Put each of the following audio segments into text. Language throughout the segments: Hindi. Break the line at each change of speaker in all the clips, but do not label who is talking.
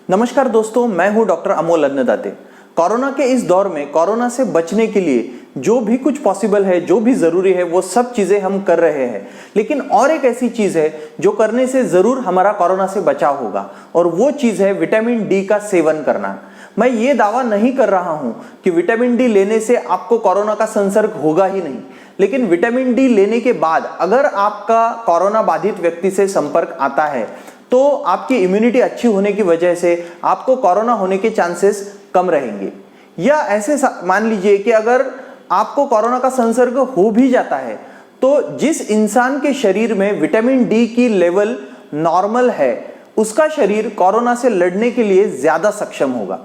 नमस्कार दोस्तों, मैं हूं डॉक्टर अमोल अन्नदाते। कोरोना के इस दौर में कोरोना से बचने के लिए जो भी कुछ पॉसिबल है, जो भी जरूरी है, वो सब चीजें हम कर रहे हैं। लेकिन और एक ऐसी चीज है जो करने से जरूर हमारा कोरोना से बचाव होगा, और वो चीज है विटामिन डी का सेवन करना। मैं ये दावा नहीं कर रहा हूं कि विटामिन डी लेने से आपको कोरोना का संसर्ग होगा ही नहीं, लेकिन विटामिन डी लेने के बाद अगर आपका कोरोना बाधित व्यक्ति से संपर्क आता है तो आपकी इम्यूनिटी अच्छी होने की वजह से आपको कोरोना होने के चांसेस कम रहेंगे। या ऐसे मान लीजिए कि अगर आपको कोरोना का संसर्ग हो भी जाता है तो जिस इंसान के शरीर में विटामिन डी की लेवल नॉर्मल है, उसका शरीर कोरोना से लड़ने के लिए ज्यादा सक्षम होगा,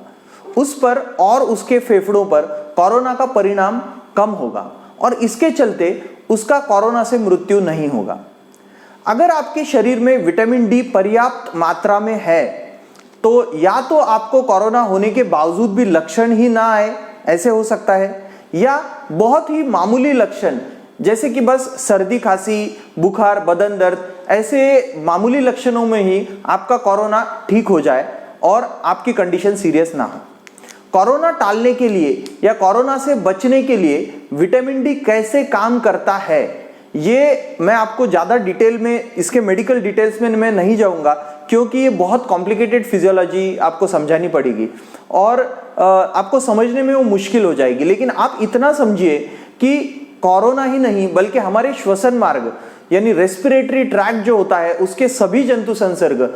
उस पर और उसके फेफड़ों पर कोरोना का परिणाम कम होगा, और इसके चलते उसका कोरोना से मृत्यु नहीं होगा। अगर आपके शरीर में विटामिन डी पर्याप्त मात्रा में है तो या तो आपको कोरोना होने के बावजूद भी लक्षण ही ना आए, ऐसे हो सकता है, या बहुत ही मामूली लक्षण जैसे कि बस सर्दी खांसी, बुखार, बदन दर्द, ऐसे मामूली लक्षणों में ही आपका कोरोना ठीक हो जाए और आपकी कंडीशन सीरियस ना हो। कोरोना टालने के लिए या कोरोना से बचने के लिए विटामिन डी कैसे काम करता है, ये मैं आपको ज़्यादा डिटेल में, इसके मेडिकल डिटेल्स में मैं नहीं जाऊंगा, क्योंकि ये बहुत कॉम्प्लिकेटेड फिजियोलॉजी आपको समझानी पड़ेगी और आपको समझने में वो मुश्किल हो जाएगी। लेकिन आप इतना समझिए कि कोरोना ही नहीं बल्कि हमारे श्वसन मार्ग यानी रेस्पिरेटरी ट्रैक्ट जो होता है, उसके सभी जंतु संसर्ग,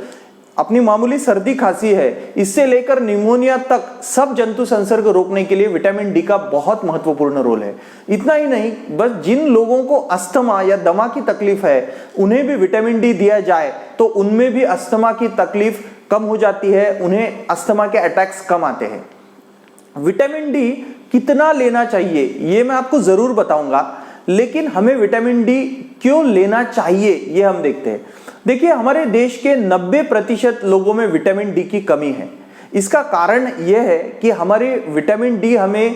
अपनी मामूली सर्दी खांसी है इससे लेकर निमोनिया तक, सब जंतु संसर्ग रोकने के लिए विटामिन डी का बहुत महत्वपूर्ण रोल है। इतना ही नहीं, बस जिन लोगों को अस्थमा या दमा की तकलीफ है उन्हें भी विटामिन डी दिया जाए तो उनमें भी अस्थमा की तकलीफ कम हो जाती है, उन्हें अस्थमा के अटैक्स कम आते हैं। विटामिन डी कितना लेना चाहिए ये मैं आपको जरूर बताऊंगा, लेकिन हमें विटामिन डी क्यों लेना चाहिए ये हम देखते हैं। देखिए, हमारे देश के 90% लोगों में विटामिन डी की कमी है। इसका कारण यह है कि हमारे विटामिन डी हमें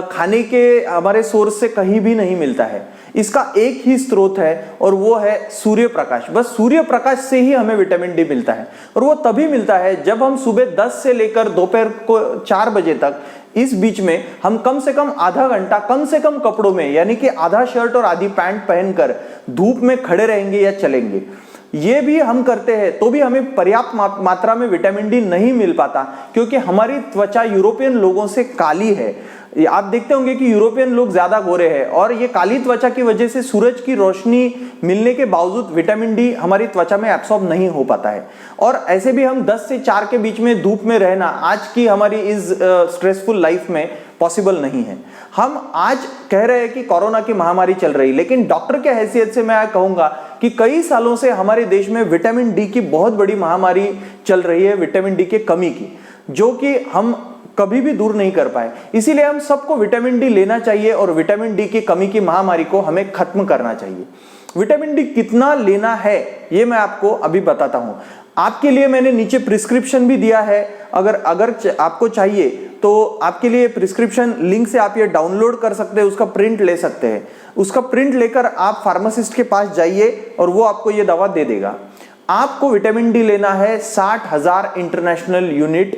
खाने के हमारे सोर्स से कहीं भी नहीं मिलता है। इसका एक ही स्रोत है और वो है सूर्य प्रकाश। बस सूर्य प्रकाश से ही हमें विटामिन डी मिलता है, और वो तभी मिलता है जब हम सुबह 10 से लेकर दोपहर को 4 बजे तक, इस बीच में हम कम से कम आधा घंटा कम से कम कपड़ों में, यानी कि आधा शर्ट और आधी पैंट पहनकर धूप में खड़े रहेंगे या चलेंगे। ये भी हम करते हैं तो भी हमें पर्याप्त मात्रा में विटामिन डी नहीं मिल पाता, क्योंकि हमारी त्वचा यूरोपियन लोगों से काली है। आप देखते होंगे कि यूरोपियन लोग ज्यादा गोरे हैं, और ये काली त्वचा की वजह से सूरज की रोशनी मिलने के बावजूद विटामिन डी हमारी त्वचा में एब्सॉर्ब नहीं हो पाता है। और ऐसे भी हम 10 से 4 के बीच में धूप में रहना आज की हमारी इस स्ट्रेसफुल लाइफ में पॉसिबल नहीं है। हम आज कह रहे हैं कि कोरोना की महामारी चल रही, लेकिन डॉक्टर के हैसियत से मैं कहूंगा कि कई सालों से हमारे देश में विटामिन डी की बहुत बड़ी महामारी चल रही है, विटामिन डी के कमी की, जो कि हम कभी भी दूर नहीं कर पाए। इसीलिए हम सबको विटामिन डी लेना चाहिए और विटामिन डी की कमी की महामारी को हमें खत्म करना चाहिए। विटामिन डी कितना लेना है ये मैं आपको अभी बताता हूं। आपके लिए मैंने नीचे प्रिस्क्रिप्शन भी दिया है, अगर आपको चाहिए तो आपके लिए प्रिस्क्रिप्शन लिंक से आप ये डाउनलोड कर सकते हैं, उसका प्रिंट ले सकते हैं। उसका प्रिंट लेकर आप फार्मासिस्ट के पास जाइए और वो आपको ये दवा दे देगा। आपको विटामिन डी लेना है 60,000 इंटरनेशनल यूनिट।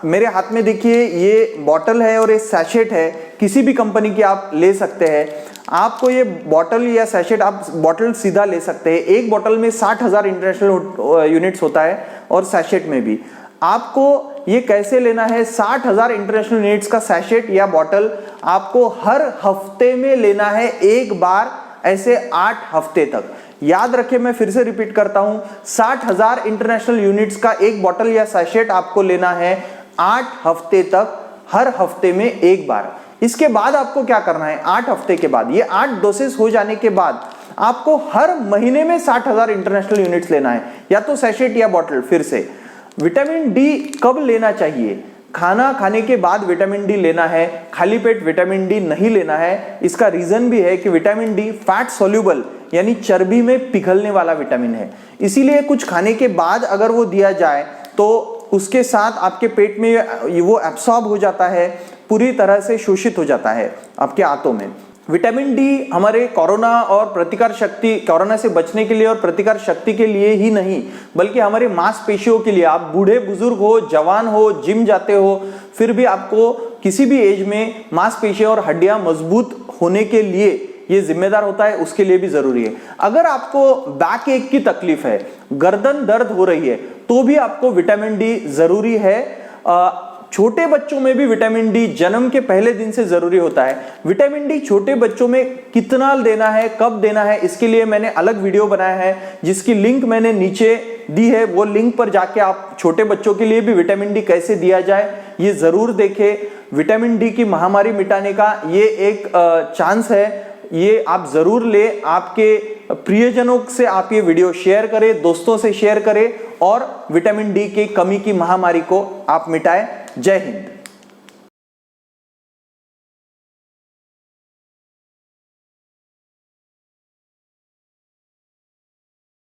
मेरे हाथ में देखिए ये बॉटल है और ये सैशेट है, किसी भी कंपनी की आप ले सकते हैं। आपको ये बॉटल या सैशेट, आप बॉटल सीधा ले सकते हैं। एक बॉटल में 60,000 इंटरनेशनल यूनिट्स होता है और सैशेट में भी। आपको ये कैसे लेना है, 60,000 इंटरनेशनल यूनिट्स का सैशेट या बॉटल आपको हर हफ्ते में लेना है, एक बार, ऐसे 8 हफ्ते तक। याद रखें, मैं फिर से रिपीट करता हूं, 60,000 इंटरनेशनल यूनिट्स का एक बॉटल या सैशेट आपको लेना है 8 हफ्ते तक, हर हफ्ते में एक बार। इसके बाद आपको क्या करना है, 8 हफ्ते के बाद, ये 8 डोसेस हो जाने के बाद आपको हर महीने में 60,000 इंटरनेशनल यूनिट्स लेना है, या तो सैशेट या बॉटल। फिर से, विटामिन डी कब लेना चाहिए? खाना खाने के बाद विटामिन डी लेना है, खाली पेट विटामिन डी नहीं लेना है। इसका रीजन भी है कि विटामिन डी फैट सोल्यूबल यानी चर्बी में पिघलने वाला विटामिन है, इसीलिए कुछ खाने के बाद अगर वो दिया जाए तो उसके साथ आपके पेट में वो एब्सॉर्ब हो जाता है, पूरी तरह से शोषित हो जाता है आपके आंतों में। विटामिन डी हमारे कोरोना से बचने के लिए और प्रतिकार शक्ति के लिए ही नहीं, बल्कि हमारे मांसपेशियों के लिए। आप बूढ़े बुजुर्ग हो, जवान हो, जिम जाते हो, फिर भी आपको किसी भी एज में मांसपेशियां और हड्डियां मजबूत होने के लिए ये जिम्मेदार होता है, उसके लिए भी जरूरी है। अगर आपको बैक एक की तकलीफ है, गर्दन दर्द हो रही है, तो भी आपको विटामिन डी जरूरी है। छोटे बच्चों में भी विटामिन डी जन्म के पहले दिन से जरूरी होता है। विटामिन डी छोटे बच्चों में कितना देना है, कब देना है, इसके लिए मैंने अलग वीडियो बनाया है, जिसकी लिंक मैंने नीचे दी है। वो लिंक पर जाके आप छोटे बच्चों के लिए भी विटामिन डी कैसे दिया जाए ये जरूर देखें। विटामिन डी की महामारी मिटाने का ये एक चांस है, ये आप जरूर ले। आपके प्रियजनों से आप ये वीडियो शेयर करें, दोस्तों से शेयर करें और विटामिन डी की कमी की महामारी को आप मिटाएं। जय हिंद।